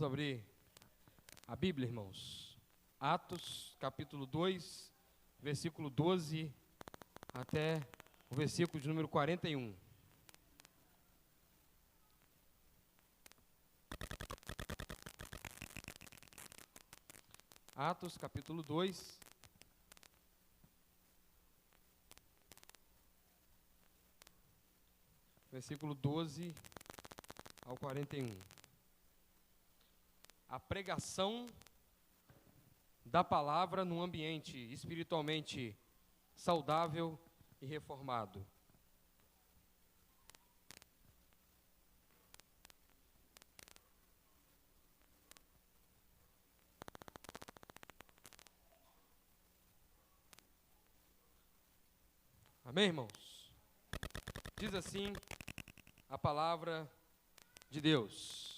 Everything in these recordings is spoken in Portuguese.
abrir a Bíblia, irmãos. Atos, capítulo 2, versículo 12 até o versículo de número 41. Atos, capítulo 2, versículo 12 ao 41. A pregação da palavra num ambiente espiritualmente saudável e reformado. Amém, irmãos? Diz assim a palavra de Deus.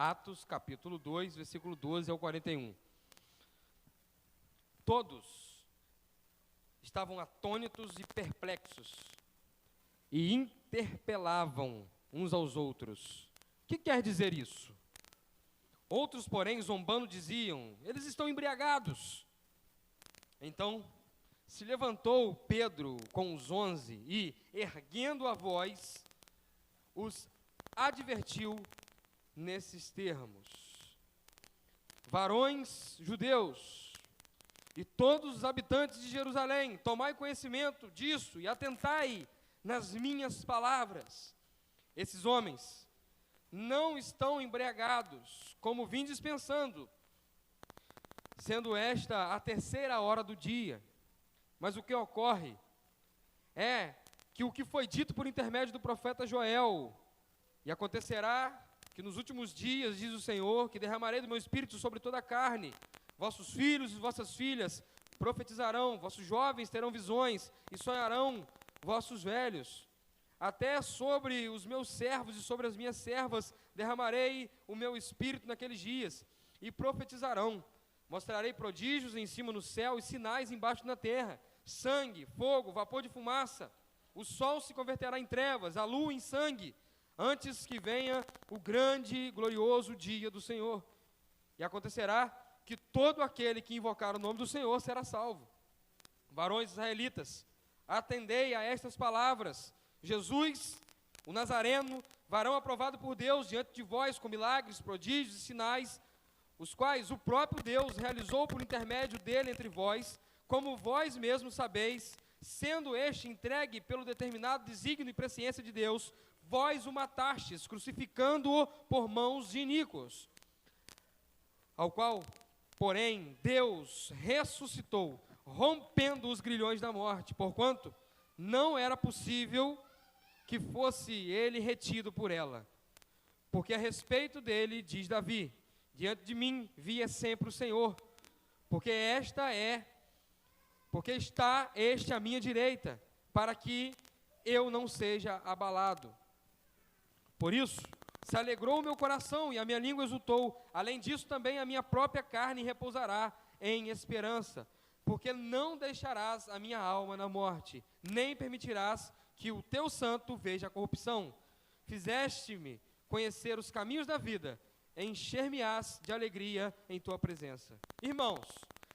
Atos, capítulo 2, versículo 12 ao 41. Todos estavam atônitos e perplexos e interpelavam uns aos outros. O que quer dizer isso? Outros, porém, zombando, diziam: eles estão embriagados. Então se levantou Pedro com os 11 e, erguendo a voz, os advertiu nesses termos: varões judeus e todos os habitantes de Jerusalém, tomai conhecimento disso e atentai nas minhas palavras. Esses homens não estão embriagados, como vindes pensando, sendo esta a 3ª hora do dia. Mas o que ocorre é que o que foi dito por intermédio do profeta Joel, e acontecerá que nos últimos dias, diz o Senhor, que derramarei do meu espírito sobre toda a carne. Vossos filhos e vossas filhas profetizarão, vossos jovens terão visões e sonharão vossos velhos. Até sobre os meus servos e sobre as minhas servas derramarei o meu espírito naqueles dias, e profetizarão. Mostrarei prodígios em cima no céu e sinais embaixo na terra: sangue, fogo, vapor de fumaça. O sol se converterá em trevas, a lua em sangue, antes que venha o grande e glorioso dia do Senhor. E acontecerá que todo aquele que invocar o nome do Senhor será salvo. Varões israelitas, atendei a estas palavras. Jesus, o Nazareno, varão aprovado por Deus diante de vós com milagres, prodígios e sinais, os quais o próprio Deus realizou por intermédio dele entre vós, como vós mesmos sabeis, sendo este entregue pelo determinado desígnio e presciência de Deus, vós o matastes, crucificando-o por mãos de iníquos, ao qual, porém, Deus ressuscitou, rompendo os grilhões da morte, porquanto não era possível que fosse ele retido por ela. Porque a respeito dele, diz Davi: diante de mim via sempre o Senhor, porque está este à minha direita, para que eu não seja abalado. Por isso, se alegrou o meu coração e a minha língua exultou. Além disso, também a minha própria carne repousará em esperança, porque não deixarás a minha alma na morte, nem permitirás que o teu santo veja a corrupção. Fizeste-me conhecer os caminhos da vida, encher-me-ás de alegria em tua presença. Irmãos,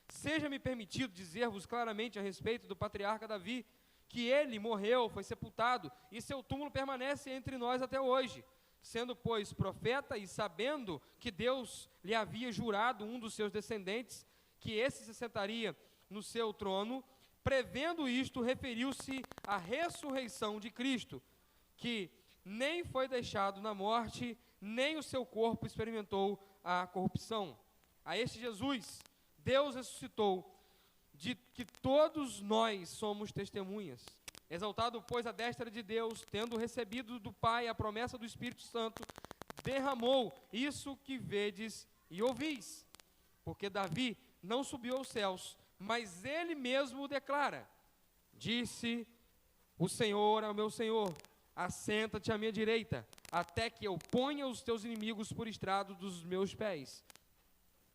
seja-me permitido dizer-vos claramente a respeito do patriarca Davi, que ele morreu, foi sepultado, e seu túmulo permanece entre nós até hoje. Sendo, pois, profeta e sabendo que Deus lhe havia jurado um dos seus descendentes, que esse se sentaria no seu trono, prevendo isto, referiu-se à ressurreição de Cristo, que nem foi deixado na morte, nem o seu corpo experimentou a corrupção. A este Jesus, Deus ressuscitou, de que todos nós somos testemunhas. Exaltado, pois, à destra de Deus, tendo recebido do Pai a promessa do Espírito Santo, derramou isso que vedes e ouvis. Porque Davi não subiu aos céus, mas ele mesmo o declara: disse o Senhor ao meu Senhor: assenta-te à minha direita, até que eu ponha os teus inimigos por estrado dos meus pés.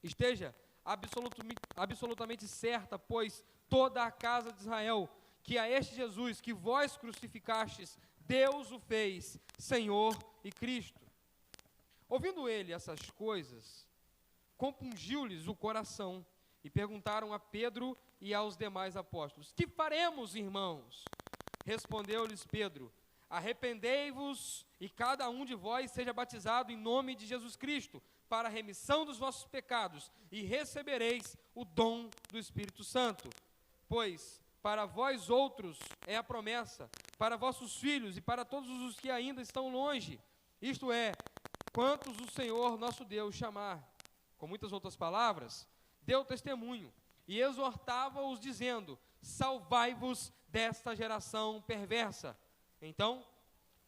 Esteja absolutamente certa, pois, toda a casa de Israel, que a este Jesus que vós crucificastes, Deus o fez Senhor e Cristo. Ouvindo ele essas coisas, compungiu-lhes o coração, e perguntaram a Pedro e aos demais apóstolos: que faremos, irmãos? Respondeu-lhes Pedro: arrependei-vos e cada um de vós seja batizado em nome de Jesus Cristo, para a remissão dos vossos pecados, e recebereis o dom do Espírito Santo. Pois para vós outros é a promessa, para vossos filhos e para todos os que ainda estão longe, isto é, quantos o Senhor nosso Deus chamar. Com muitas outras palavras, deu testemunho e exortava-os dizendo: salvai-vos desta geração perversa. Então,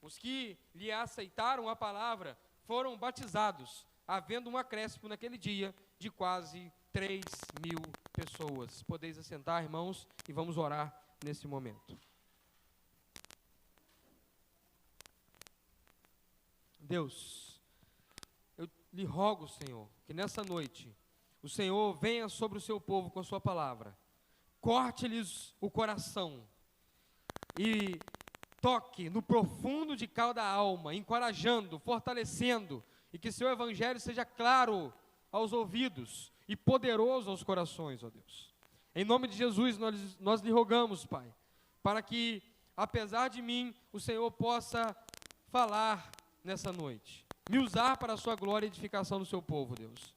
os que lhe aceitaram a palavra foram batizados, havendo um acréscimo naquele dia de quase 3.000 pessoas. Podeis assentar, irmãos, e vamos orar nesse momento. Deus, eu lhe rogo, Senhor, que nessa noite o Senhor venha sobre o seu povo com a sua palavra, corte-lhes o coração e toque no profundo de cada alma, encorajando, fortalecendo, e que seu evangelho seja claro aos ouvidos e poderoso aos corações, ó Deus. Em nome de Jesus nós lhe rogamos, Pai, para que, apesar de mim, o Senhor possa falar nessa noite, me usar para a sua glória e edificação do seu povo, Deus.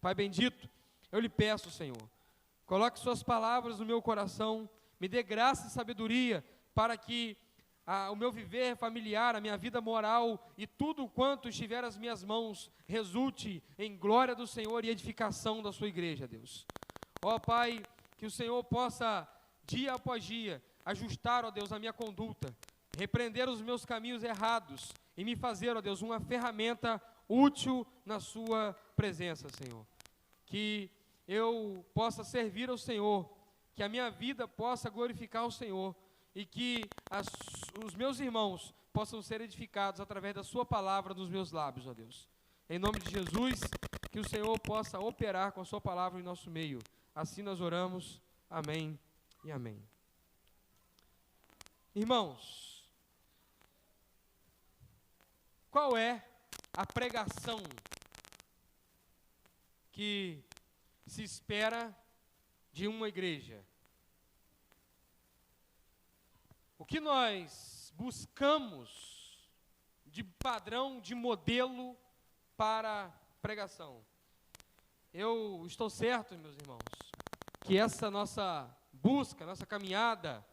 Pai bendito, eu lhe peço, Senhor, coloque suas palavras no meu coração, me dê graça e sabedoria para que o meu viver familiar, a minha vida moral e tudo quanto estiver às minhas mãos resulte em glória do Senhor e edificação da sua igreja, Deus. Ó Pai, que o Senhor possa, dia após dia, ajustar, ó Deus, a minha conduta, repreender os meus caminhos errados e me fazer, ó Deus, uma ferramenta útil na sua presença, Senhor. Que eu possa servir ao Senhor, que a minha vida possa glorificar o Senhor, e que os meus irmãos possam ser edificados através da sua palavra nos meus lábios, ó Deus. Em nome de Jesus, que o Senhor possa operar com a sua palavra em nosso meio. Assim nós oramos. Amém e amém. Irmãos, qual é a pregação que se espera de uma igreja? O que nós buscamos de padrão, de modelo para pregação? Eu estou certo, meus irmãos, que essa nossa busca, nossa caminhada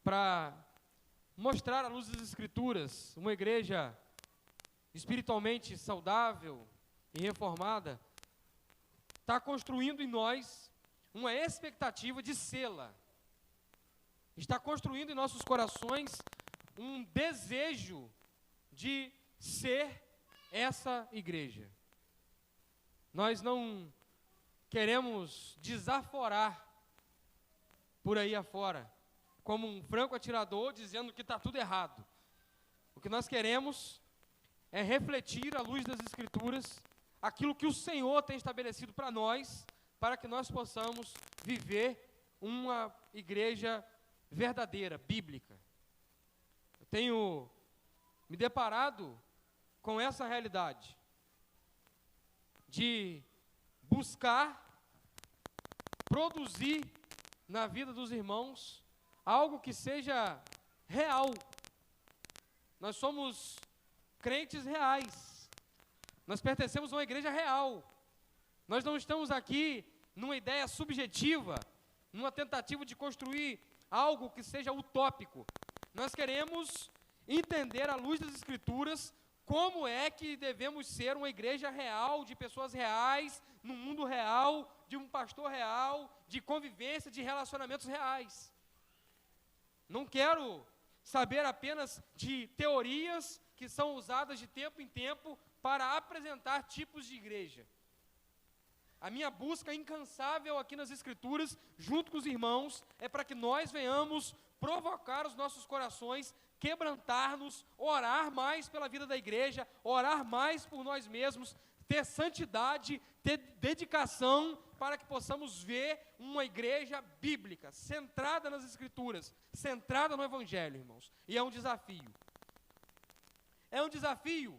para mostrar à luz das Escrituras uma igreja espiritualmente saudável e reformada, está construindo em nós uma expectativa de sê-la. Está construindo em nossos corações um desejo de ser essa igreja. Nós não queremos desaforar por aí afora, como um franco atirador dizendo que está tudo errado. O que nós queremos é refletir à luz das Escrituras aquilo que o Senhor tem estabelecido para nós, para que nós possamos viver uma igreja verdadeira, bíblica. Eu tenho me deparado com essa realidade de buscar produzir na vida dos irmãos algo que seja real. Nós somos crentes reais. Nós pertencemos a uma igreja real. Nós não estamos aqui numa ideia subjetiva, numa tentativa de construir algo que seja utópico. Nós queremos entender à luz das Escrituras como é que devemos ser uma igreja real, de pessoas reais, no mundo real, de um pastor real, de convivência, de relacionamentos reais. Não quero saber apenas de teorias que são usadas de tempo em tempo para apresentar tipos de igreja. A minha busca incansável aqui nas Escrituras, junto com os irmãos, é para que nós venhamos provocar os nossos corações, quebrantar-nos, orar mais pela vida da igreja, orar mais por nós mesmos, ter santidade, ter dedicação, para que possamos ver uma igreja bíblica, centrada nas Escrituras, centrada no Evangelho, irmãos. E é um desafio. É um desafio,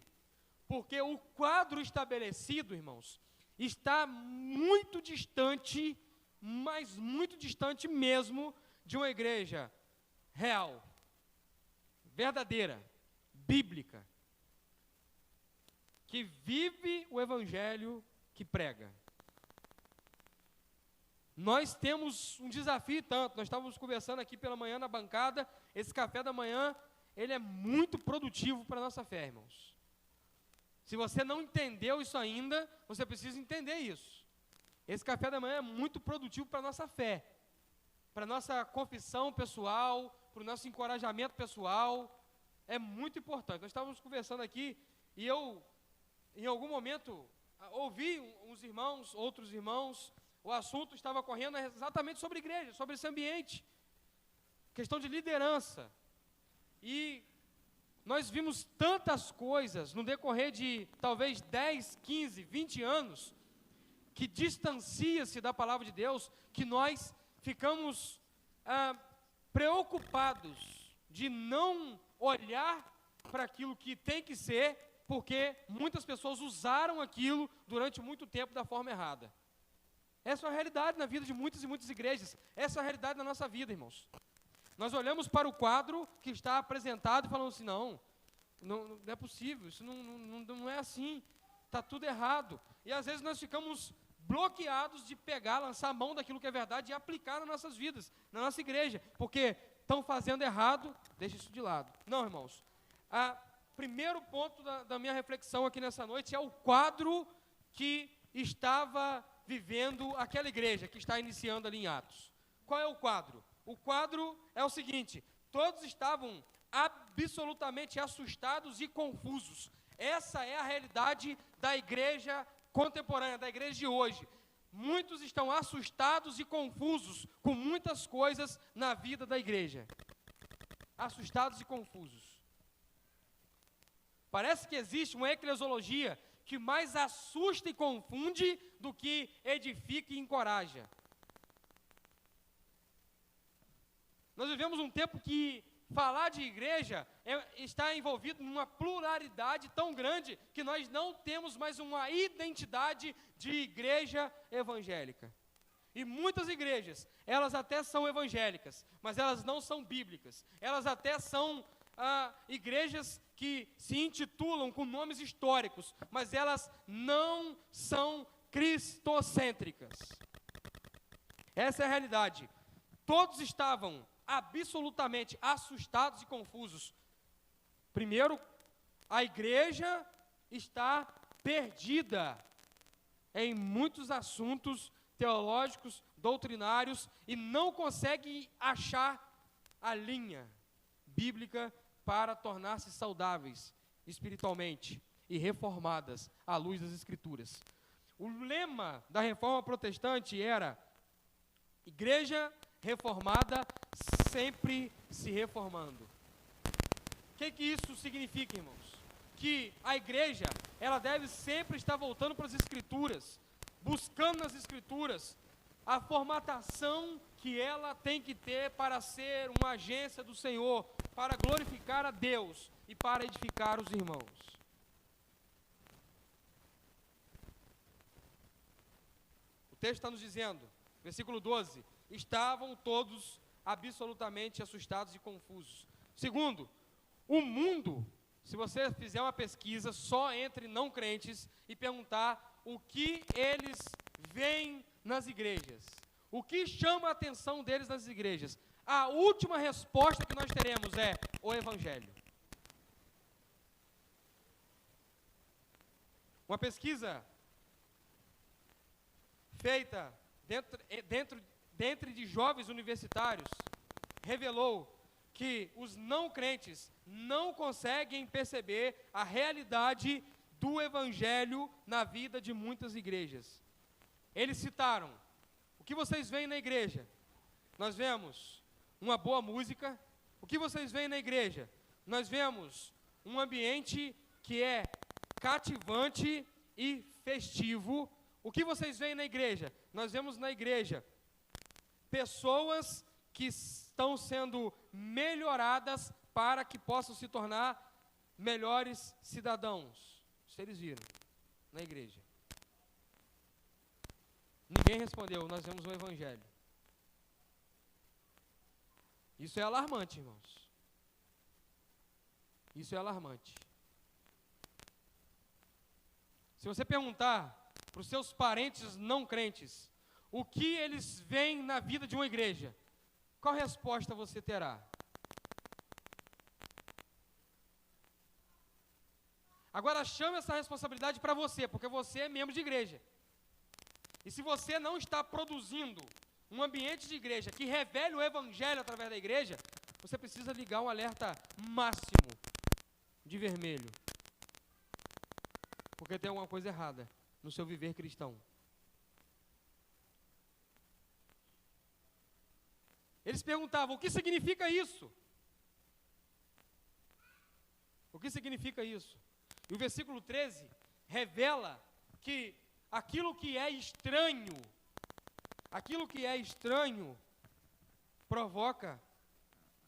Porque o quadro estabelecido, irmãos, está muito distante, mas muito distante mesmo, de uma igreja real, verdadeira, bíblica, que vive o evangelho que prega. Nós temos um desafio tanto, nós estávamos conversando aqui pela manhã na bancada, esse café da manhã, ele é muito produtivo para a nossa fé, irmãos. Se você não entendeu isso ainda, você precisa entender isso. Esse café da manhã é muito produtivo para a nossa fé, para a nossa confissão pessoal, para o nosso encorajamento pessoal, é muito importante. Nós estávamos conversando aqui, e eu, em algum momento, ouvi uns irmãos, outros irmãos, o assunto estava correndo exatamente sobre igreja, sobre esse ambiente, questão de liderança, e nós vimos tantas coisas no decorrer de talvez 10, 15, 20 anos, que distancia-se da palavra de Deus, que nós ficamos preocupados de não olhar para aquilo que tem que ser, porque muitas pessoas usaram aquilo durante muito tempo da forma errada. Essa é a realidade na vida de muitas e muitas igrejas, essa é a realidade na nossa vida, irmãos. Nós olhamos para o quadro que está apresentado e falamos assim, não é possível, isso não é assim, está tudo errado. E às vezes nós ficamos bloqueados de pegar, lançar a mão daquilo que é verdade e aplicar nas nossas vidas, na nossa igreja, porque estão fazendo errado, deixa isso de lado. Não, irmãos, primeiro ponto da minha reflexão aqui nessa noite é o quadro que estava vivendo aquela igreja, que está iniciando ali em Atos. Qual é o quadro? O quadro é o seguinte, todos estavam absolutamente assustados e confusos. Essa é a realidade da igreja contemporânea, da igreja de hoje. Muitos estão assustados e confusos com muitas coisas na vida da igreja. Assustados e confusos. Parece que existe uma eclesiologia que mais assusta e confunde do que edifica e encoraja. Nós vivemos um tempo que falar de igreja está envolvido numa pluralidade tão grande que nós não temos mais uma identidade de igreja evangélica. E muitas igrejas, elas até são evangélicas, mas elas não são bíblicas. Elas até são igrejas que se intitulam com nomes históricos, mas elas não são cristocêntricas. Essa é a realidade. Todos estavam absolutamente assustados e confusos. Primeiro, a igreja está perdida em muitos assuntos teológicos, doutrinários, e não consegue achar a linha bíblica para tornar-se saudáveis espiritualmente e reformadas à luz das Escrituras. O lema da reforma protestante era: igreja reformada sempre se reformando. O que isso significa, irmãos? Que a igreja, ela deve sempre estar voltando para as Escrituras, buscando nas Escrituras a formatação que ela tem que ter para ser uma agência do Senhor, para glorificar a Deus e para edificar os irmãos. O texto está nos dizendo, versículo 12, estavam todos absolutamente assustados e confusos. Segundo, o mundo, se você fizer uma pesquisa só entre não crentes e perguntar o que eles veem nas igrejas, o que chama a atenção deles nas igrejas, a última resposta que nós teremos é o Evangelho. Uma pesquisa feita dentro de jovens universitários revelou que os não crentes não conseguem perceber a realidade do Evangelho na vida de muitas igrejas. Eles citaram: o que vocês veem na igreja? Nós vemos uma boa música. O que vocês veem na igreja? Nós vemos um ambiente que é cativante e festivo. O que vocês veem na igreja? Nós vemos na igreja pessoas que estão sendo melhoradas para que possam se tornar melhores cidadãos. quantos eles viram na igreja? Ninguém respondeu, nós vemos o evangelho. Isso é alarmante, irmãos. Isso é alarmante. Se você perguntar para os seus parentes não crentes o que eles veem na vida de uma igreja, qual resposta você terá? Agora chame essa responsabilidade para você, porque você é membro de igreja. E se você não está produzindo um ambiente de igreja que revele o evangelho através da igreja, você precisa ligar um alerta máximo de vermelho. Porque tem alguma coisa errada no seu viver cristão. Eles perguntavam, o que significa isso? O que significa isso? E o versículo 13 revela que aquilo que é estranho provoca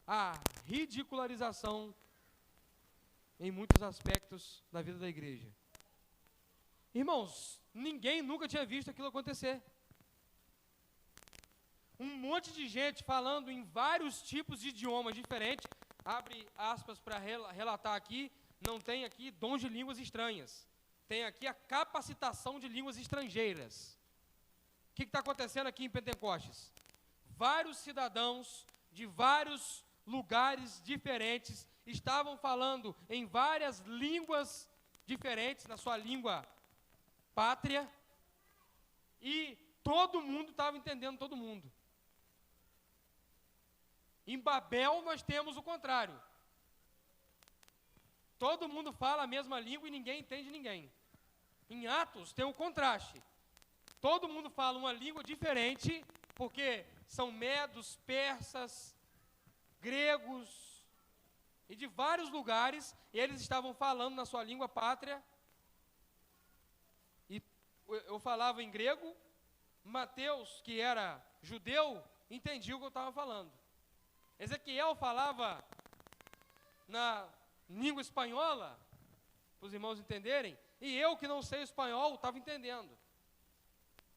a ridicularização em muitos aspectos da vida da igreja. Irmãos, ninguém nunca tinha visto aquilo acontecer. Um monte de gente falando em vários tipos de idiomas diferentes, abre aspas para relatar aqui, não tem aqui dons de línguas estranhas, tem aqui a capacitação de línguas estrangeiras. O que está acontecendo aqui em Pentecostes? Vários cidadãos de vários lugares diferentes estavam falando em várias línguas diferentes, na sua língua pátria, e todo mundo estava entendendo todo mundo. Em Babel nós temos o contrário. Todo mundo fala a mesma língua e ninguém entende ninguém. Em Atos tem o contraste. Todo mundo fala uma língua diferente, porque são medos, persas, gregos, e de vários lugares, e eles estavam falando na sua língua pátria. E eu falava em grego, Mateus, que era judeu, entendia o que eu estava falando. Ezequiel falava na língua espanhola, para os irmãos entenderem, e eu que não sei espanhol, estava entendendo.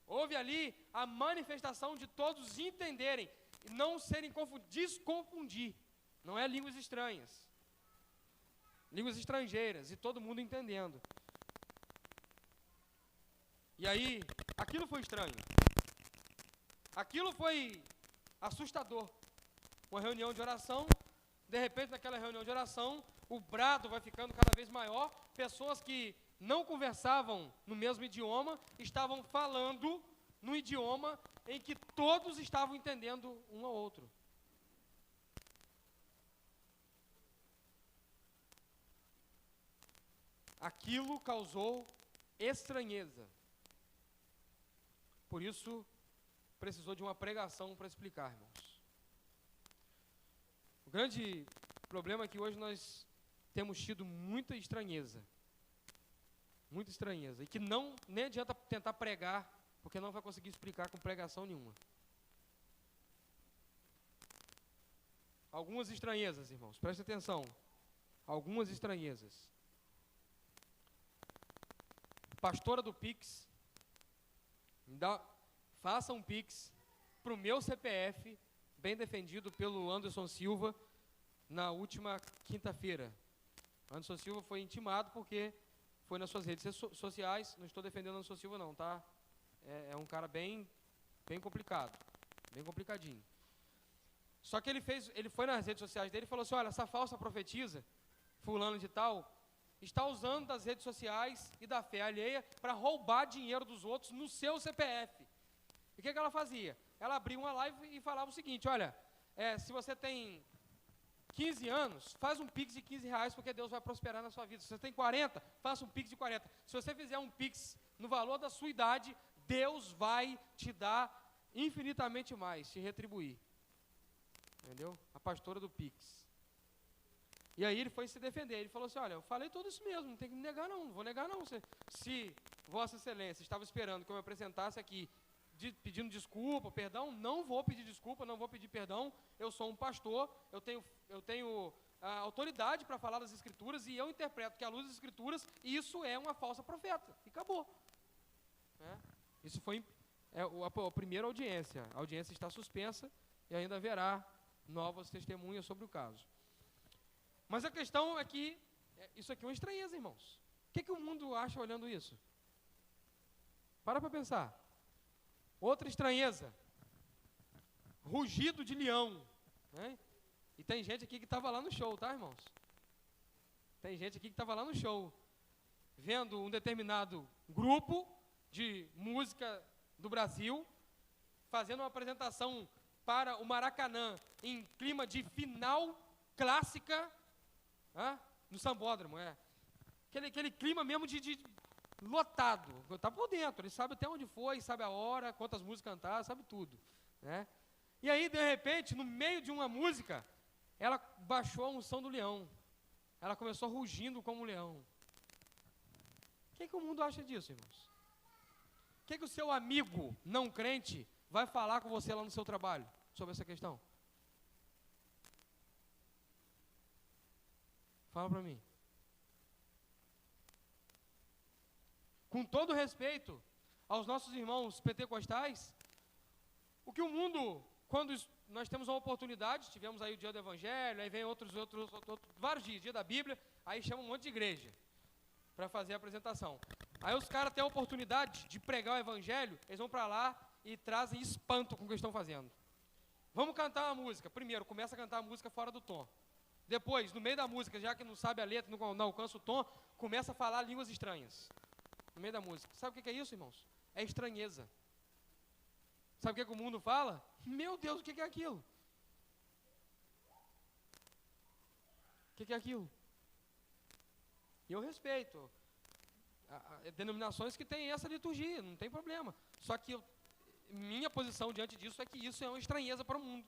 Houve ali a manifestação de todos entenderem, e não serem desconfundir. Não é línguas estranhas, línguas estrangeiras, e todo mundo entendendo. E aí, aquilo foi estranho. Aquilo foi assustador. Uma reunião de oração, de repente naquela reunião de oração, o brado vai ficando cada vez maior, pessoas que não conversavam no mesmo idioma, estavam falando no idioma em que todos estavam entendendo um ao outro. Aquilo causou estranheza. Por isso, precisou de uma pregação para explicar, irmãos. O grande problema é que hoje nós temos tido muita estranheza, e que nem adianta tentar pregar, porque não vai conseguir explicar com pregação nenhuma. Algumas estranhezas, irmãos, preste atenção, algumas estranhezas. Pastora do Pix, faça um Pix para o meu CPF, bem defendido pelo Anderson Silva, na última quinta-feira. Anderson Silva foi intimado porque foi nas suas redes sociais, não estou defendendo Anderson Silva não, tá? É um cara bem complicado, bem complicadinho. Só que ele foi nas redes sociais dele e falou assim, olha, essa falsa profetisa, fulano de tal, está usando das redes sociais e da fé alheia para roubar dinheiro dos outros no seu CPF. E o que ela fazia? Ela abria uma live e falava o seguinte, olha, se você tem 15 anos, faz um Pix de 15 reais, porque Deus vai prosperar na sua vida. Se você tem 40, faça um Pix de 40. Se você fizer um Pix no valor da sua idade, Deus vai te dar infinitamente mais, te retribuir. Entendeu? A pastora do Pix. E aí ele foi se defender, ele falou assim, olha, eu falei tudo isso mesmo, não tem que me negar não vou negar não. Se Vossa Excelência estava esperando que eu me apresentasse aqui pedindo desculpa, perdão, não vou pedir desculpa, não vou pedir perdão, eu sou um pastor, eu tenho a autoridade para falar das Escrituras, e eu interpreto que à luz das Escrituras, isso é uma falsa profeta, e acabou. Isso foi a primeira audiência. A audiência está suspensa e ainda haverá novas testemunhas sobre o caso. Mas a questão é que isso aqui é uma estranheza, irmãos. O que o mundo acha olhando isso? Para pensar. Outra estranheza. Rugido de leão. Né? E tem gente aqui que estava lá no show, tá, irmãos? Tem gente aqui que estava lá no show, vendo um determinado grupo de música do Brasil, fazendo uma apresentação para o Maracanã, em clima de final clássica, no Sambódromo, aquele clima mesmo de lotado, está por dentro, ele sabe até onde foi, sabe a hora, quantas músicas cantar, sabe tudo, né? E aí, de repente, no meio de uma música, ela baixou a unção do leão, ela começou rugindo como um leão. O que o mundo acha disso, irmãos? O que o seu amigo não crente vai falar com você lá no seu trabalho sobre essa questão? Fala para mim. Com todo respeito aos nossos irmãos pentecostais, o que o mundo, quando nós temos uma oportunidade, tivemos aí o dia do Evangelho, aí vem outros vários dias, dia da Bíblia, aí chama um monte de igreja para fazer a apresentação. Aí os caras têm a oportunidade de pregar o Evangelho, eles vão para lá e trazem espanto com o que estão fazendo. Vamos cantar uma música. Primeiro, começa a cantar a música fora do tom. Depois, no meio da música, já que não sabe a letra, não alcança o tom, começa a falar línguas estranhas. No meio da música. Sabe o que é isso, irmãos? É estranheza. Sabe o que o mundo fala? Meu Deus, o que é aquilo? O que é aquilo? E eu respeito denominações que têm essa liturgia, não tem problema. Só que minha posição diante disso é que isso é uma estranheza para o mundo.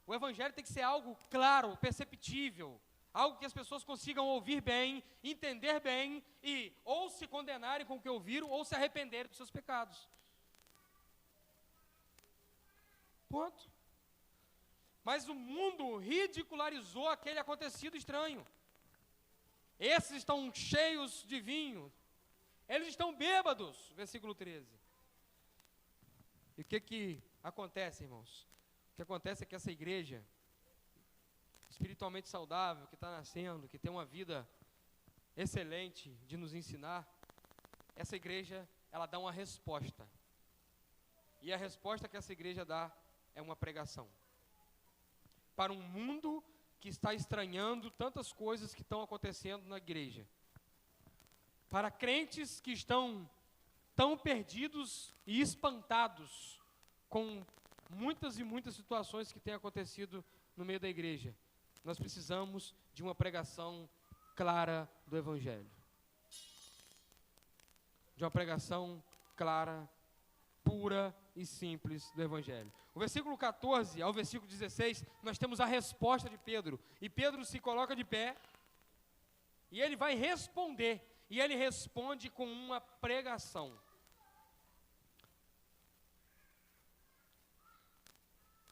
O Evangelho tem que ser algo claro, perceptível, algo que as pessoas consigam ouvir bem, entender bem e ou se condenarem com o que ouviram ou se arrependerem dos seus pecados. Ponto. Mas o mundo ridicularizou aquele acontecido estranho. Esses estão cheios de vinho, eles estão bêbados, versículo 13. E o que acontece, irmãos? O que acontece é que essa igreja, espiritualmente saudável, que está nascendo, que tem uma vida excelente de nos ensinar, essa igreja, ela dá uma resposta. E a resposta que essa igreja dá é uma pregação. Para um mundo que está estranhando tantas coisas que estão acontecendo na igreja. Para crentes que estão tão perdidos e espantados com muitas e muitas situações que têm acontecido no meio da igreja. Nós precisamos de uma pregação clara do Evangelho. De uma pregação clara, pura e simples do Evangelho. O versículo 14 ao versículo 16, nós temos a resposta de Pedro. E Pedro se coloca de pé e ele vai responder. E ele responde com uma pregação.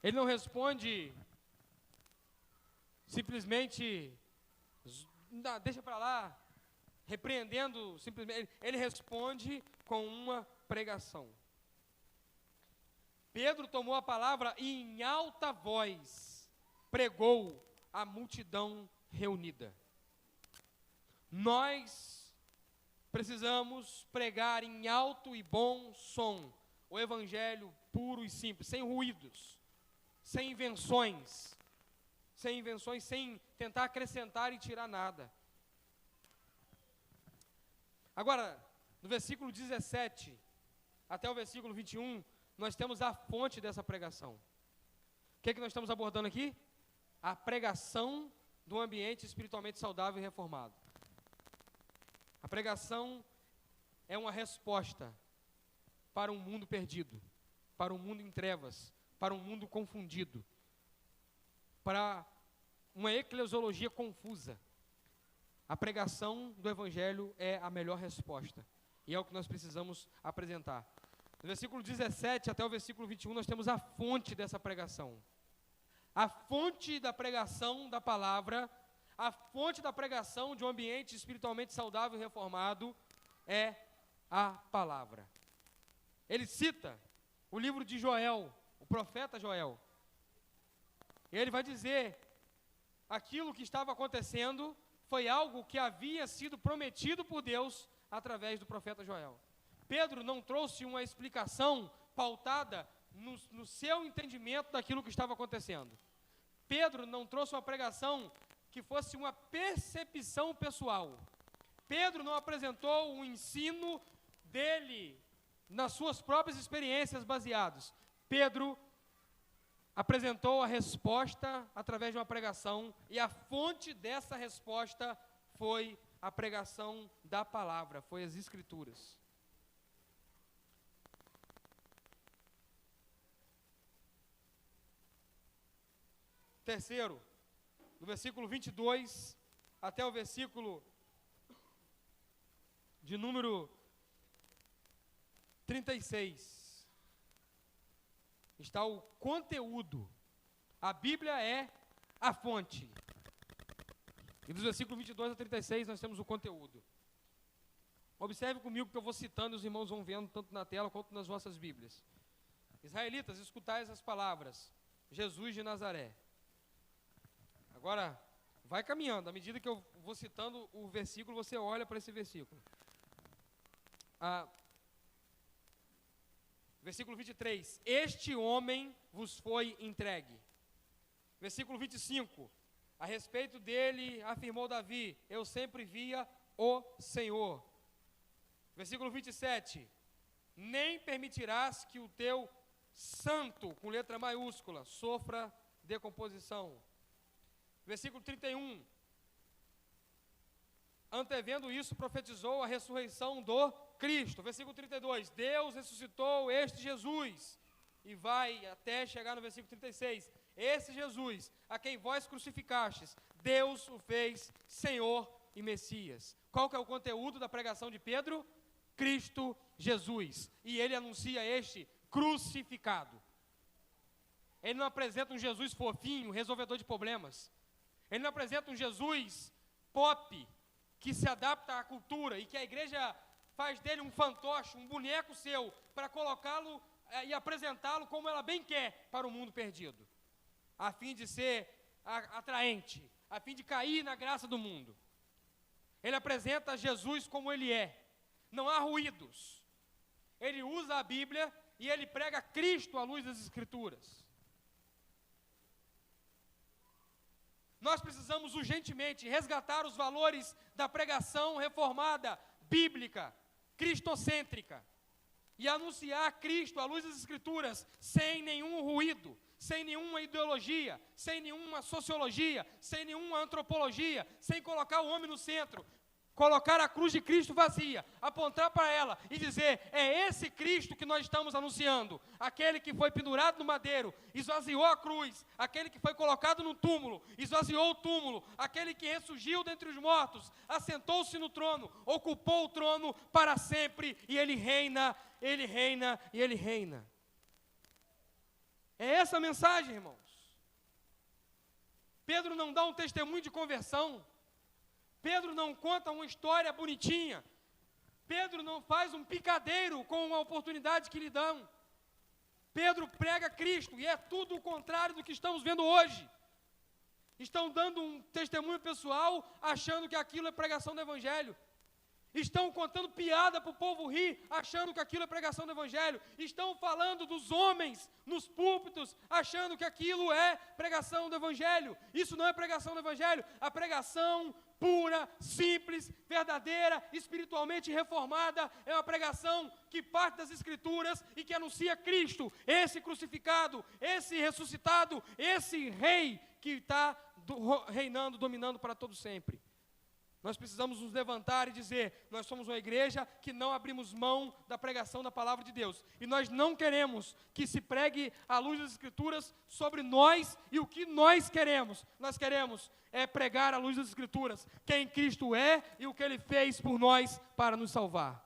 Ele não responde simplesmente, deixa para lá, repreendendo simplesmente. Ele responde com uma pregação. Pedro tomou a palavra e em alta voz pregou à multidão reunida. Nós precisamos pregar em alto e bom som o Evangelho puro e simples, sem ruídos, sem invenções, sem tentar acrescentar e tirar nada. Agora, no versículo 17 até o versículo 21, nós temos a fonte dessa pregação. O que nós estamos abordando aqui? A pregação do ambiente espiritualmente saudável e reformado. A pregação é uma resposta para um mundo perdido, para um mundo em trevas, para um mundo confundido, para uma eclesiologia confusa. A pregação do Evangelho é a melhor resposta, e é o que nós precisamos apresentar. No versículo 17 até o versículo 21, nós temos a fonte dessa pregação. A fonte da pregação da palavra A fonte da pregação de um ambiente espiritualmente saudável e reformado é a palavra. Ele cita o livro de Joel, o profeta Joel. Ele vai dizer, aquilo que estava acontecendo foi algo que havia sido prometido por Deus através do profeta Joel. Pedro não trouxe uma explicação pautada no seu entendimento daquilo que estava acontecendo. Pedro não trouxe uma pregação que fosse uma percepção pessoal. Pedro não apresentou um ensino dele nas suas próprias experiências baseadas. Pedro apresentou a resposta através de uma pregação, e a fonte dessa resposta foi a pregação da palavra, foi as Escrituras. Terceiro, do versículo 22 até o versículo de número 36, está o conteúdo. A Bíblia é a fonte. E dos versículos 22 a 36 nós temos o conteúdo. Observe comigo que eu vou citando e os irmãos vão vendo tanto na tela quanto nas vossas Bíblias. Israelitas, escutai essas palavras. Jesus de Nazaré. Agora, vai caminhando. À medida que eu vou citando o versículo, você olha para esse versículo. Versículo 23. Este homem vos foi entregue. Versículo 25. A respeito dele, afirmou Davi, eu sempre via o Senhor. Versículo 27. Nem permitirás que o teu santo, com letra maiúscula, sofra decomposição. Versículo 31. Antevendo isso, profetizou a ressurreição do Cristo. Versículo 32. Deus ressuscitou este Jesus. E vai até chegar no versículo 36. Esse Jesus, a quem vós crucificastes, Deus o fez Senhor e Messias. Qual que é o conteúdo da pregação de Pedro? Cristo Jesus. E ele anuncia este crucificado. Ele não apresenta um Jesus fofinho, resolvedor de problemas. Ele não apresenta um Jesus pop, que se adapta à cultura e que a igreja faz dele um fantoche, um boneco seu, para colocá-lo e apresentá-lo como ela bem quer para o mundo perdido, a fim de ser atraente, a fim de cair na graça do mundo. Ele apresenta Jesus como ele é, não há ruídos. Ele usa a Bíblia e ele prega Cristo à luz das Escrituras. Nós precisamos urgentemente resgatar os valores da pregação reformada, bíblica, cristocêntrica, e anunciar Cristo à luz das Escrituras, sem nenhum ruído, sem nenhuma ideologia, sem nenhuma sociologia, sem nenhuma antropologia, sem colocar o homem no centro, colocar a cruz de Cristo vazia, apontar para ela e dizer, é esse Cristo que nós estamos anunciando, aquele que foi pendurado no madeiro, esvaziou a cruz, aquele que foi colocado no túmulo, esvaziou o túmulo, aquele que ressurgiu dentre os mortos, assentou-se no trono, ocupou o trono para sempre, e ele reina, ele reina e ele reina. É essa a mensagem, irmãos. Pedro não dá um testemunho de conversão. Pedro não conta uma história bonitinha. Pedro não faz um picadeiro com a oportunidade que lhe dão. Pedro prega Cristo, e é tudo o contrário do que estamos vendo hoje. Estão dando um testemunho pessoal, achando que aquilo é pregação do Evangelho. Estão contando piada para o povo rir, achando que aquilo é pregação do Evangelho. Estão falando dos homens nos púlpitos, achando que aquilo é pregação do Evangelho. Isso não é pregação do Evangelho. A pregação pura, simples, verdadeira, espiritualmente reformada, é uma pregação que parte das Escrituras e que anuncia Cristo, esse crucificado, esse ressuscitado, esse rei que está reinando, dominando para todo sempre. Nós precisamos nos levantar e dizer, nós somos uma igreja que não abrimos mão da pregação da palavra de Deus. E nós não queremos que se pregue a luz das Escrituras sobre nós e o que nós queremos. Nós queremos pregar a luz das Escrituras, quem Cristo é e o que Ele fez por nós para nos salvar.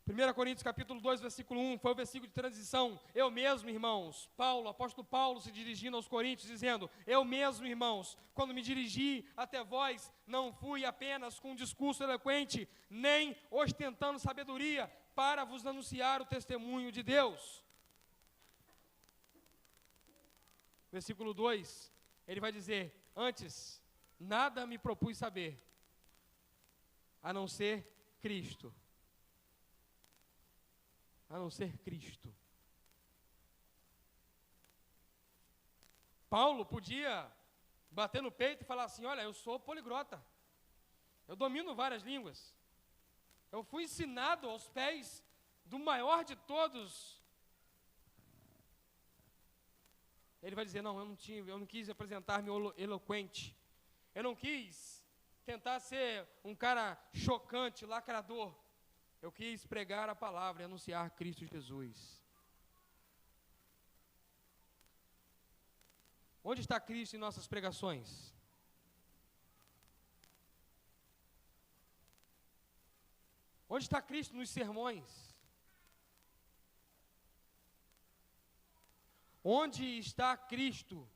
1 1 Coríntios capítulo 2, versículo 1, foi o versículo de transição. Eu mesmo, irmãos, Paulo, apóstolo Paulo se dirigindo aos coríntios, dizendo, eu mesmo, irmãos, quando me dirigi até vós, não fui apenas com um discurso eloquente, nem ostentando sabedoria, para vos anunciar o testemunho de Deus. Versículo 2, ele vai dizer, antes, nada me propus saber, a não ser Cristo. A não ser Cristo. Paulo podia bater no peito e falar assim, olha, eu sou poliglota, eu domino várias línguas, eu fui ensinado aos pés do maior de todos. Ele vai dizer, não, eu não quis apresentar-me eloquente, eu não quis tentar ser um cara chocante, lacrador, eu quis pregar a palavra e anunciar Cristo Jesus. Onde está Cristo em nossas pregações? Onde está Cristo nos sermões? Onde está Cristo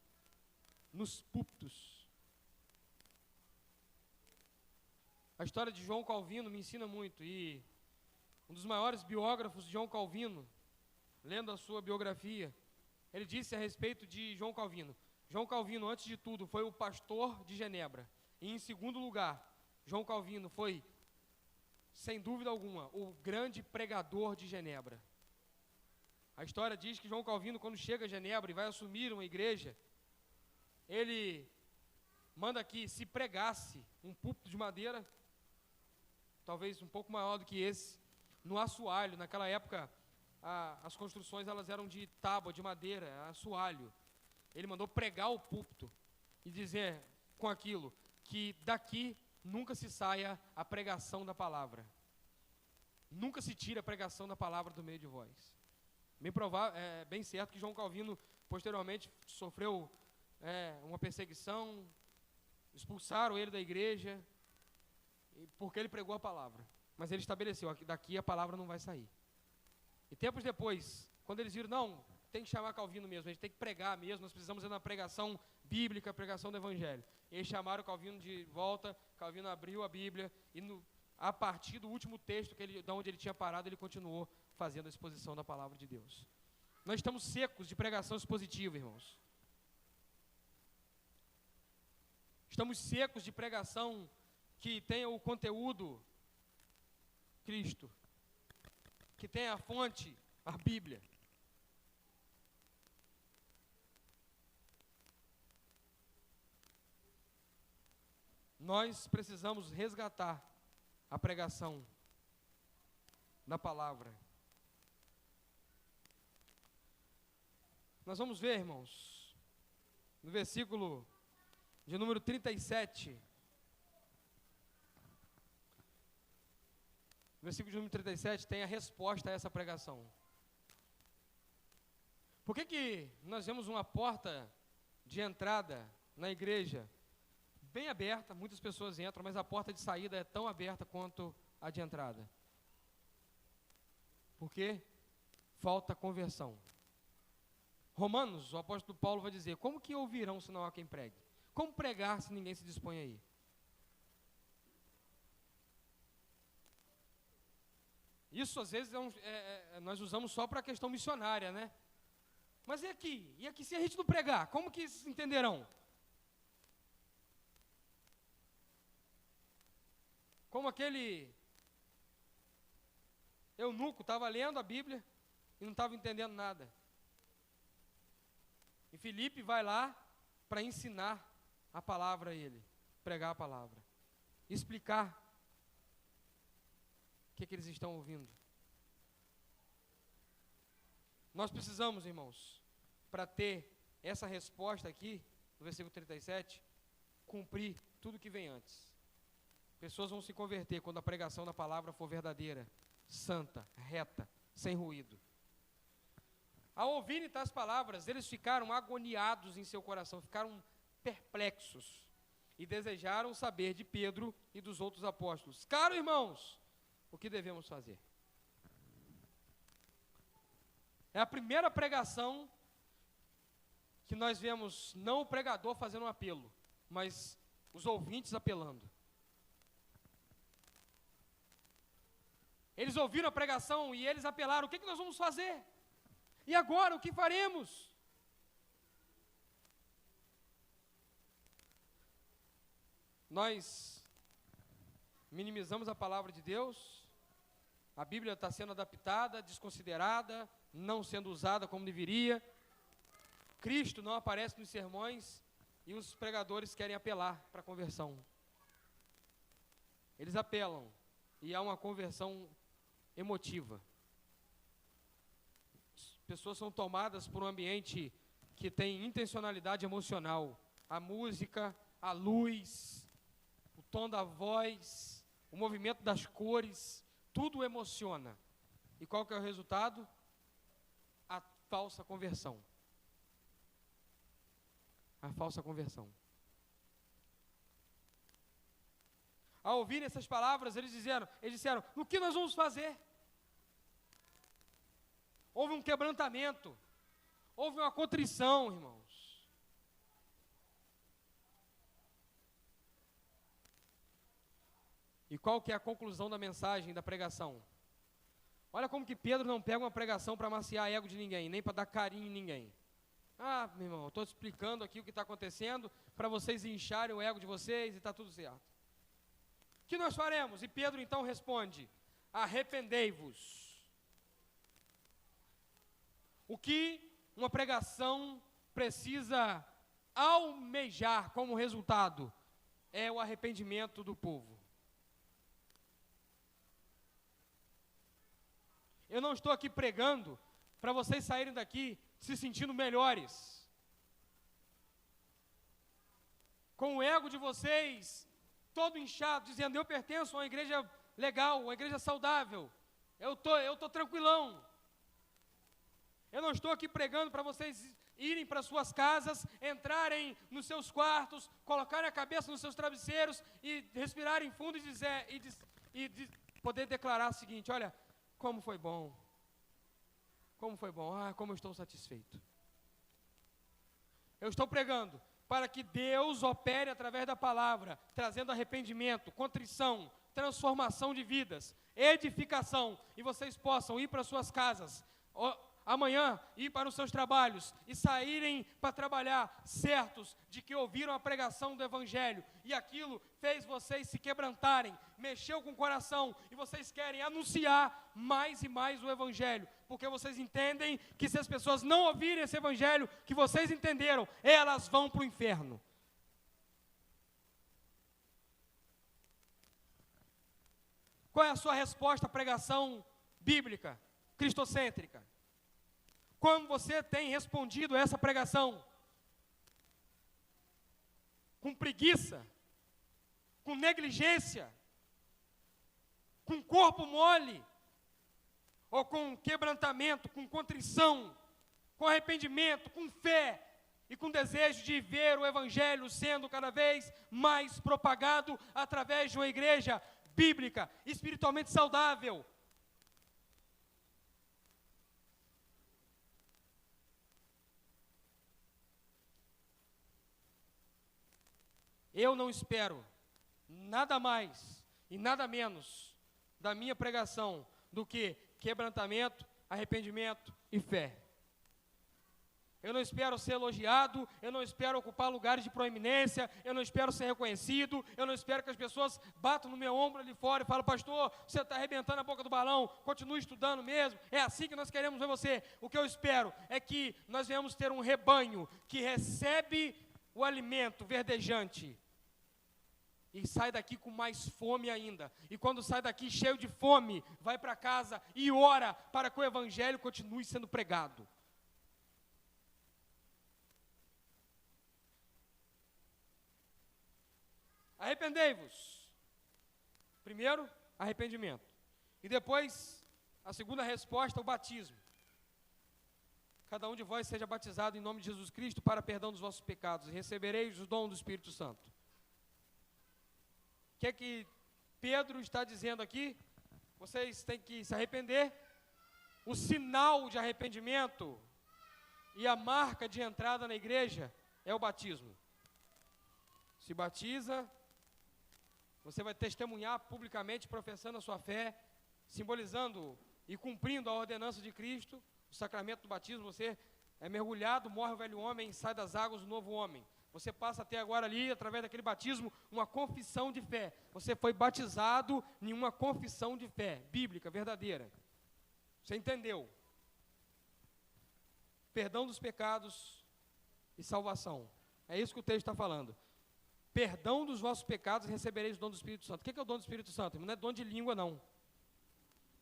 nos púlpitos? A história de João Calvino me ensina muito, e um dos maiores biógrafos de João Calvino, lendo a sua biografia, ele disse a respeito de João Calvino, antes de tudo, foi o pastor de Genebra, e em segundo lugar, João Calvino foi, sem dúvida alguma, o grande pregador de Genebra. A história diz que João Calvino, quando chega a Genebra e vai assumir uma igreja, ele manda que se pregasse um púlpito de madeira, talvez um pouco maior do que esse, no assoalho. Naquela época, as construções elas eram de tábua, de madeira, assoalho. Ele mandou pregar o púlpito e dizer com aquilo, que daqui nunca se saia a pregação da palavra. Nunca se tira a pregação da palavra do meio de vós. Bem provável, é bem certo que João Calvino, posteriormente, sofreu uma perseguição, expulsaram ele da igreja, porque ele pregou a palavra. Mas ele estabeleceu, daqui a palavra não vai sair. E tempos depois, quando eles viram, não, tem que chamar Calvino mesmo, a gente tem que pregar mesmo, nós precisamos ir na pregação bíblica, pregação do evangelho. E eles chamaram Calvino de volta, Calvino abriu a Bíblia, e a partir do último texto, de onde ele tinha parado, ele continuou fazendo a exposição da palavra de Deus. Nós estamos secos de pregação expositiva, irmãos. Estamos secos de pregação que tenha o conteúdo Cristo, que tenha a fonte, a Bíblia. Nós precisamos resgatar a pregação da palavra. Nós vamos ver, irmãos, no versículo de número 37, no versículo de número 37 tem a resposta a essa pregação. Por que nós vemos uma porta de entrada na igreja bem aberta, muitas pessoas entram, mas a porta de saída é tão aberta quanto a de entrada? Porque falta conversão. Romanos, o apóstolo Paulo vai dizer, como que ouvirão se não há quem pregue? Como pregar se ninguém se dispõe aí? Isso às vezes nós usamos só para a questão missionária, né? Mas e aqui? E aqui se a gente não pregar, como que eles entenderão? Como aquele eunuco estava lendo a Bíblia e não estava entendendo nada. E Filipe vai lá para ensinar a palavra a ele, pregar a palavra, explicar o que eles estão ouvindo. Nós precisamos, irmãos, para ter essa resposta aqui, no versículo 37, cumprir tudo que vem antes. Pessoas vão se converter quando a pregação da palavra for verdadeira, santa, reta, sem ruído. Ao ouvirem tais palavras, eles ficaram agoniados em seu coração, ficaram perplexos e desejaram saber de Pedro e dos outros apóstolos: caro irmãos, o que devemos fazer? É a primeira pregação que nós vemos, não o pregador fazendo um apelo, mas os ouvintes apelando. Eles ouviram a pregação e eles apelaram: o que nós vamos fazer? E agora, o que faremos? Nós minimizamos a palavra de Deus, a Bíblia está sendo adaptada, desconsiderada, não sendo usada como deveria. Cristo não aparece nos sermões e os pregadores querem apelar para a conversão. Eles apelam e há uma conversão emotiva. As pessoas são tomadas por um ambiente que tem intencionalidade emocional. A música, a luz, o tom da voz, o movimento das cores, tudo emociona. E qual que é o resultado? A falsa conversão. A falsa conversão. Ao ouvirem essas palavras, eles disseram: o que nós vamos fazer? Houve um quebrantamento, houve uma contrição, irmãos. E qual que é a conclusão da mensagem, da pregação? Olha como que Pedro não pega uma pregação para amaciar ego de ninguém, nem para dar carinho em ninguém. Ah, meu irmão, estou explicando aqui o que está acontecendo para vocês incharem o ego de vocês e está tudo certo. O que nós faremos? E Pedro então responde: arrependei-vos. O que uma pregação precisa almejar como resultado é o arrependimento do povo. Eu não estou aqui pregando para vocês saírem daqui se sentindo melhores, com o ego de vocês todo inchado, dizendo: eu pertenço a uma igreja legal, uma igreja saudável, eu estou tranquilão. Eu não estou aqui pregando para vocês irem para suas casas, entrarem nos seus quartos, colocarem a cabeça nos seus travesseiros e respirarem fundo e poder declarar o seguinte: olha, como foi bom, como eu estou satisfeito. Eu estou pregando para que Deus opere através da palavra, trazendo arrependimento, contrição, transformação de vidas, edificação, e vocês possam ir para suas casas, amanhã ir para os seus trabalhos e saírem para trabalhar certos de que ouviram a pregação do Evangelho e aquilo fez vocês se quebrantarem, mexeu com o coração e vocês querem anunciar mais e mais o Evangelho, porque vocês entendem que se as pessoas não ouvirem esse Evangelho que vocês entenderam, elas vão para o inferno. Qual é a sua resposta à pregação bíblica, cristocêntrica? Como você tem respondido a essa pregação? Com preguiça? Com negligência? Com corpo mole? Ou com quebrantamento, com contrição, com arrependimento, com fé e com desejo de ver o Evangelho sendo cada vez mais propagado através de uma igreja bíblica, espiritualmente saudável? Eu não espero nada mais e nada menos da minha pregação do que quebrantamento, arrependimento e fé. Eu não espero ser elogiado, eu não espero ocupar lugares de proeminência, eu não espero ser reconhecido, eu não espero que as pessoas batam no meu ombro ali fora e falem: pastor, você está arrebentando a boca do balão, continue estudando mesmo, é assim que nós queremos ver você. O que eu espero é que nós venhamos ter um rebanho que recebe o alimento verdejante e sai daqui com mais fome ainda. E quando sai daqui cheio de fome, vai para casa e ora para que o Evangelho continue sendo pregado. Arrependei-vos. Primeiro, arrependimento. E depois, a segunda resposta, o batismo. Cada um de vós seja batizado em nome de Jesus Cristo para perdão dos vossos pecados e recebereis o dom do Espírito Santo. O que é que Pedro está dizendo aqui? Vocês têm que se arrepender, o sinal de arrependimento e a marca de entrada na igreja é o batismo. Se batiza, você vai testemunhar publicamente, professando a sua fé, simbolizando e cumprindo a ordenança de Cristo, o sacramento do batismo. Você é mergulhado, morre o velho homem, sai das águas o novo homem. Você passa até agora ali, através daquele batismo, uma confissão de fé. Você foi batizado em uma confissão de fé, bíblica, verdadeira. Você entendeu? Perdão dos pecados e salvação. É isso que o texto está falando. Perdão dos vossos pecados e recebereis o dom do Espírito Santo. O que é o dom do Espírito Santo? Não é dom de língua, não.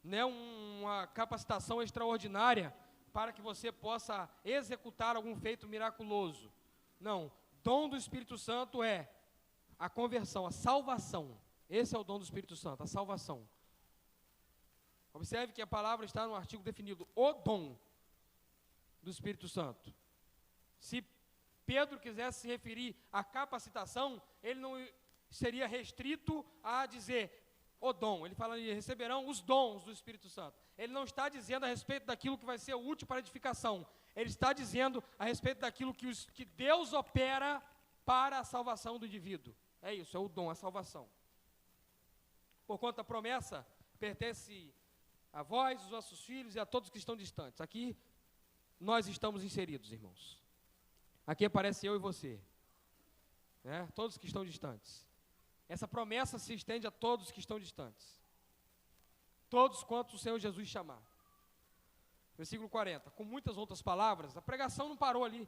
Não é uma capacitação extraordinária para que você possa executar algum feito miraculoso. Não. Dom do Espírito Santo é a conversão, a salvação. Esse é o dom do Espírito Santo, a salvação. Observe que a palavra está no artigo definido, o dom do Espírito Santo. Se Pedro quisesse se referir à capacitação, ele não seria restrito a dizer o dom. Ele fala, receberão os dons do Espírito Santo. Ele não está dizendo a respeito daquilo que vai ser útil para a edificação. Ele está dizendo a respeito daquilo que Deus opera para a salvação do indivíduo. É isso, é o dom, a salvação. Porquanto a promessa pertence a vós, os vossos filhos e a todos que estão distantes. Aqui nós estamos inseridos, irmãos. Aqui aparece eu e você, né? Todos que estão distantes. Essa promessa se estende a todos que estão distantes. Todos quantos o Senhor Jesus chamar. Versículo 40. Com muitas outras palavras, a pregação não parou ali.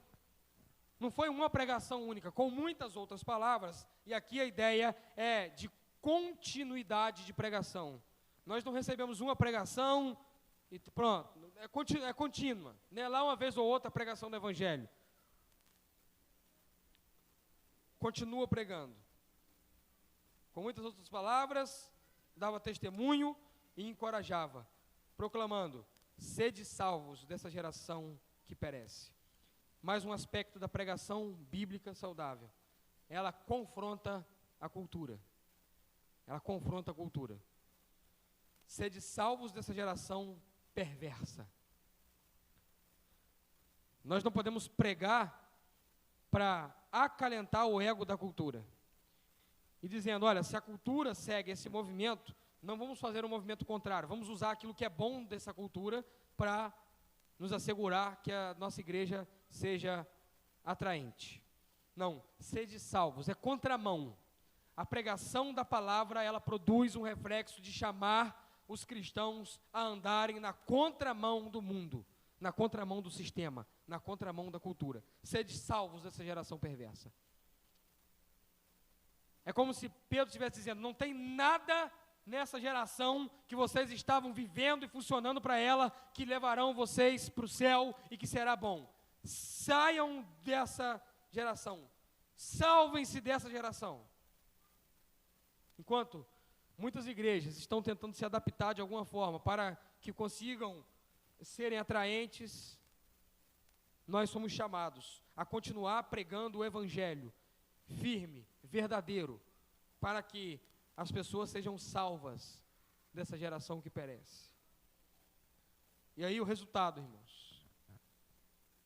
Não foi uma pregação única, com muitas outras palavras. E aqui a ideia é de continuidade de pregação. Nós não recebemos uma pregação e pronto. É contínua. Não é lá uma vez ou outra a pregação do Evangelho. Continua pregando. Com muitas outras palavras, dava testemunho e encorajava, proclamando: sede salvos dessa geração que perece. Mais um aspecto da pregação bíblica saudável. Ela confronta a cultura. Ela confronta a cultura. Sede salvos dessa geração perversa. Nós não podemos pregar para acalentar o ego da cultura. E dizendo, olha, se a cultura segue esse movimento, não vamos fazer um movimento contrário. Vamos usar aquilo que é bom dessa cultura para nos assegurar que a nossa igreja seja atraente. Não, sede salvos, é contramão. A pregação da palavra, ela produz um reflexo de chamar os cristãos a andarem na contramão do mundo, na contramão do sistema, na contramão da cultura. Sede salvos dessa geração perversa. É como se Pedro estivesse dizendo, não tem nada nessa geração que vocês estavam vivendo e funcionando para ela, que levarão vocês para o céu e que será bom. Saiam dessa geração, salvem-se dessa geração. Enquanto muitas igrejas estão tentando se adaptar de alguma forma para que consigam serem atraentes, nós somos chamados a continuar pregando o Evangelho firme, verdadeiro, para que as pessoas sejam salvas dessa geração que perece. E aí o resultado, irmãos.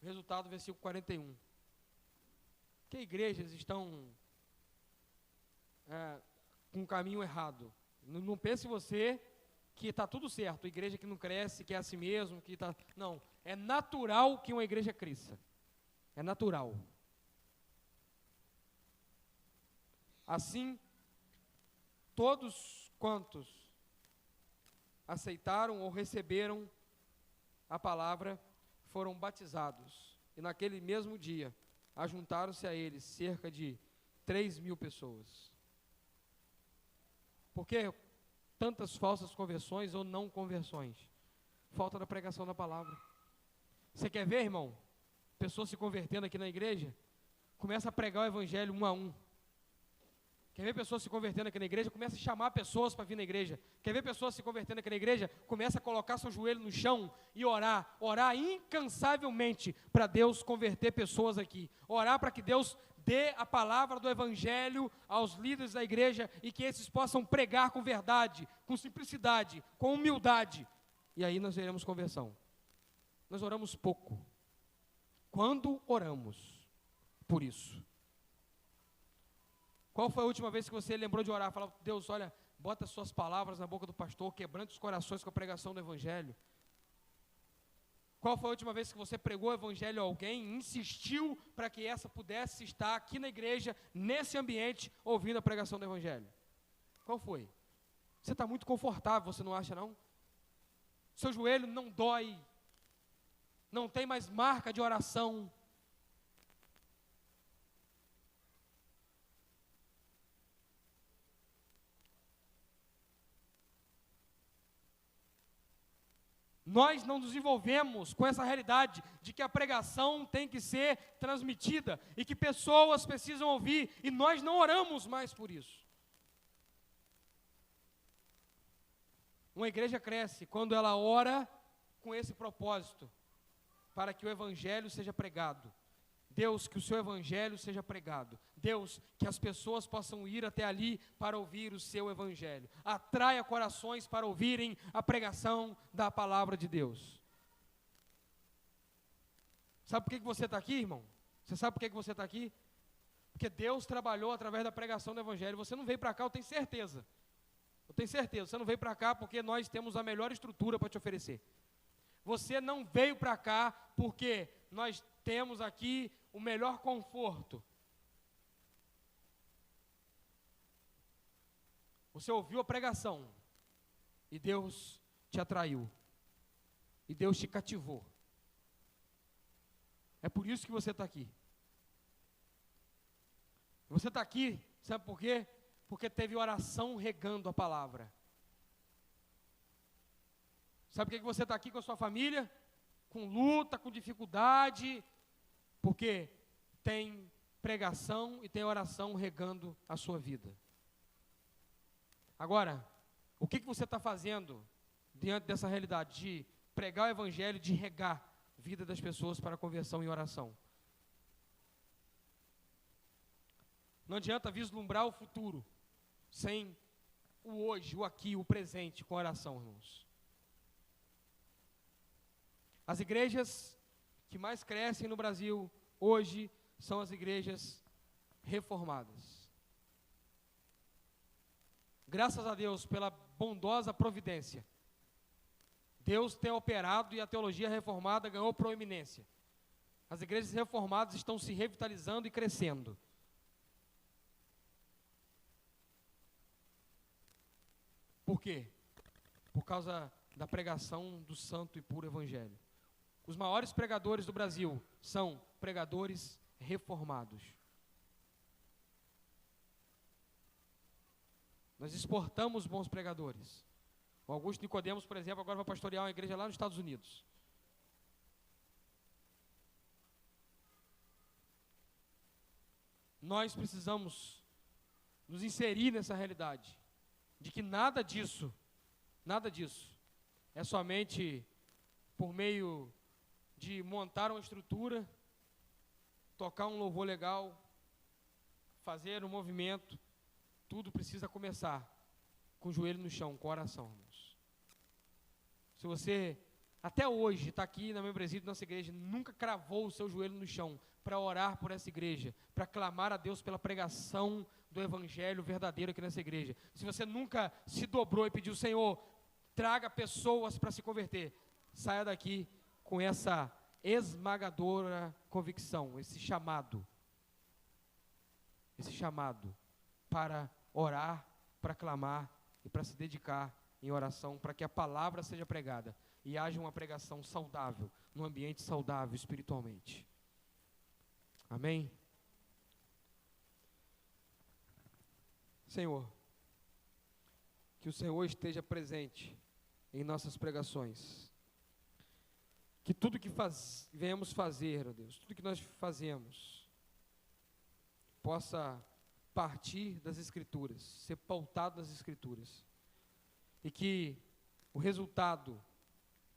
O resultado, versículo 41. Que igrejas estão com um caminho errado. Não pense você que está tudo certo, igreja que não cresce, que é assim mesmo, que está... Não, é natural que uma igreja cresça. É natural. Assim, todos quantos aceitaram ou receberam a palavra foram batizados. E naquele mesmo dia, ajuntaram-se a eles cerca de 3.000 pessoas. Por que tantas falsas conversões ou não conversões? Falta da pregação da palavra. Você quer ver, irmão? Pessoas se convertendo aqui na igreja? Começa a pregar o evangelho um a um. Quer ver pessoas se convertendo aqui na igreja? Começa a chamar pessoas para vir na igreja. Quer ver pessoas se convertendo aqui na igreja? Começa a colocar seu joelho no chão e orar. Orar incansavelmente para Deus converter pessoas aqui. Orar para que Deus dê a palavra do evangelho aos líderes da igreja e que esses possam pregar com verdade, com simplicidade, com humildade, e aí nós veremos conversão. Nós oramos pouco. Quando oramos por isso? Qual foi a última vez que você lembrou de orar? Fala, Deus, olha, bota suas palavras na boca do pastor, quebrante os corações com a pregação do Evangelho. Qual foi a última vez que você pregou o Evangelho a alguém e insistiu para que essa pudesse estar aqui na igreja, nesse ambiente, ouvindo a pregação do Evangelho? Qual foi? Você está muito confortável, você não acha não? Seu joelho não dói, não tem mais marca de oração. Nós não nos envolvemos com essa realidade de que a pregação tem que ser transmitida e que pessoas precisam ouvir, e nós não oramos mais por isso. Uma igreja cresce quando ela ora com esse propósito, para que o Evangelho seja pregado. Deus, que o seu Evangelho seja pregado. Deus, que as pessoas possam ir até ali para ouvir o seu Evangelho. Atraia corações para ouvirem a pregação da palavra de Deus. Sabe por que você está aqui, irmão? Você sabe por que você está aqui? Porque Deus trabalhou através da pregação do Evangelho. Você não veio para cá, eu tenho certeza. Eu tenho certeza, você não veio para cá porque nós temos a melhor estrutura para te oferecer. Você não veio para cá porque nós temos aqui o melhor conforto. Você ouviu a pregação e Deus te atraiu. E Deus te cativou. É por isso que você está aqui. Você está aqui, sabe por quê? Porque teve oração regando a palavra. Sabe por que você está aqui com a sua família? Com luta, com dificuldade, porque tem pregação e tem oração regando a sua vida. Agora, o que você está fazendo diante dessa realidade de pregar o Evangelho, de regar a vida das pessoas para conversão e oração? Não adianta vislumbrar o futuro sem o hoje, o aqui, o presente com oração, irmãos. As igrejas que mais crescem no Brasil hoje são as igrejas reformadas. Graças a Deus pela bondosa providência, Deus tem operado e a teologia reformada ganhou proeminência. As igrejas reformadas estão se revitalizando e crescendo. Por quê? Por causa da pregação do santo e puro Evangelho. Os maiores pregadores do Brasil são pregadores reformados. Nós exportamos bons pregadores. O Augusto Nicodemos, por exemplo, agora vai pastorear uma igreja lá nos Estados Unidos. Nós precisamos nos inserir nessa realidade, de que nada disso é somente por meio de montar uma estrutura, tocar um louvor legal, fazer um movimento. Tudo precisa começar com o joelho no chão, com oração, irmãos. Se você até hoje está aqui na membresia da nossa igreja, nunca cravou o seu joelho no chão para orar por essa igreja, para clamar a Deus pela pregação do Evangelho verdadeiro aqui nessa igreja. Se você nunca se dobrou e pediu, Senhor, traga pessoas para se converter, saia daqui com essa esmagadora convicção, esse chamado para orar, para clamar e para se dedicar em oração, para que a palavra seja pregada e haja uma pregação saudável, num ambiente saudável espiritualmente. Amém? Senhor, que o Senhor esteja presente em nossas pregações. Que tudo que venhamos fazer, ó Deus, tudo que nós fazemos, possa partir das Escrituras, ser pautado nas Escrituras. E que o resultado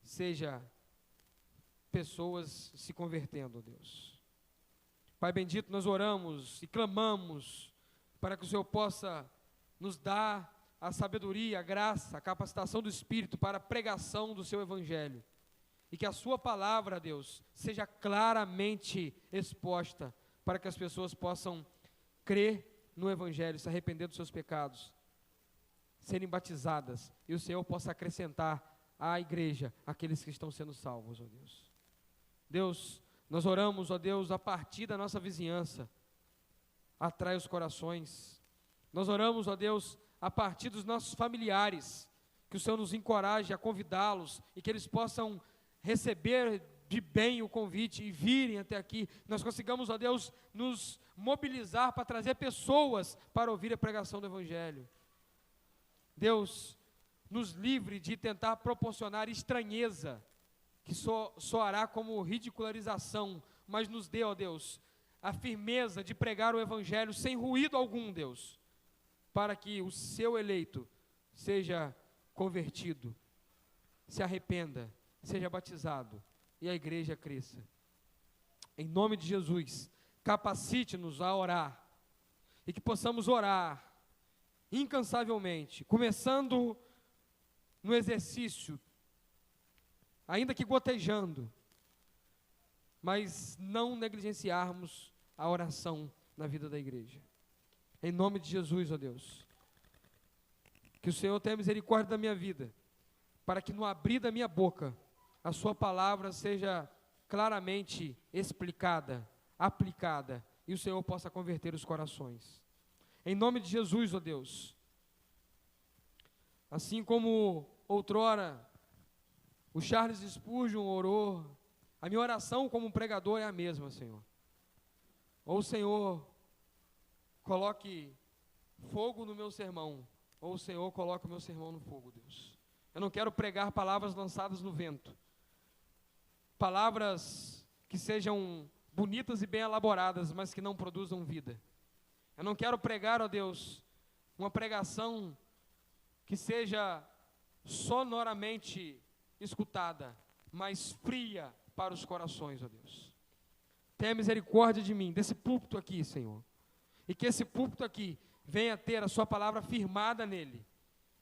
seja pessoas se convertendo, ó Deus. Pai bendito, nós oramos e clamamos para que o Senhor possa nos dar a sabedoria, a graça, a capacitação do Espírito para a pregação do seu Evangelho. E que a sua palavra, Deus, seja claramente exposta para que as pessoas possam crer no Evangelho, se arrepender dos seus pecados, serem batizadas, e o Senhor possa acrescentar à igreja aqueles que estão sendo salvos, ó Deus. Deus, nós oramos, ó Deus, a partir da nossa vizinhança, atrai os corações. Nós oramos, ó Deus, a partir dos nossos familiares, que o Senhor nos encoraje a convidá-los e que eles possam receber de bem o convite e virem até aqui. Nós consigamos, ó Deus, nos mobilizar para trazer pessoas para ouvir a pregação do Evangelho. Deus, nos livre de tentar proporcionar estranheza, que soará como ridicularização, mas nos dê, ó Deus, a firmeza de pregar o Evangelho sem ruído algum, Deus, para que o seu eleito seja convertido, se arrependa, seja batizado e a igreja cresça. Em nome de Jesus, capacite-nos a orar e que possamos orar incansavelmente, começando no exercício, ainda que gotejando, mas não negligenciarmos a oração na vida da igreja. Em nome de Jesus, ó Deus, que o Senhor tenha misericórdia da minha vida, para que no abrir da minha boca, a sua palavra seja claramente explicada, aplicada, e o Senhor possa converter os corações. Em nome de Jesus, ó Deus, assim como outrora o Charles Spurgeon orou, a minha oração como pregador é a mesma, Senhor. Ou o Senhor coloque fogo no meu sermão, ou o Senhor coloque o meu sermão no fogo, Deus. Eu não quero pregar palavras lançadas no vento, palavras que sejam bonitas e bem elaboradas, mas que não produzam vida. Eu não quero pregar, ó Deus, uma pregação que seja sonoramente escutada, mas fria para os corações, ó Deus. Tenha misericórdia de mim, desse púlpito aqui, Senhor, e que esse púlpito aqui venha ter a sua palavra firmada nele,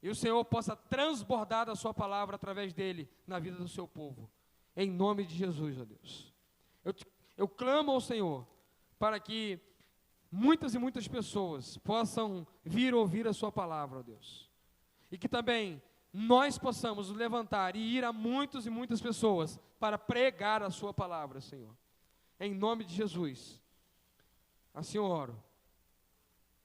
e o Senhor possa transbordar da sua palavra através dele na vida do seu povo, em nome de Jesus, ó Deus. Eu clamo ao Senhor para que muitas e muitas pessoas possam vir ouvir a sua palavra, ó Deus, e que também nós possamos nos levantar e ir a muitas e muitas pessoas para pregar a sua palavra, Senhor, em nome de Jesus. Assim eu oro,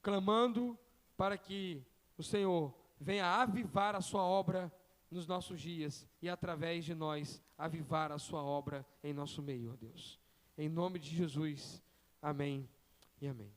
clamando para que o Senhor venha avivar a sua obra nos nossos dias e através de nós avivar a sua obra em nosso meio, ó Deus. Em nome de Jesus, amém e amém.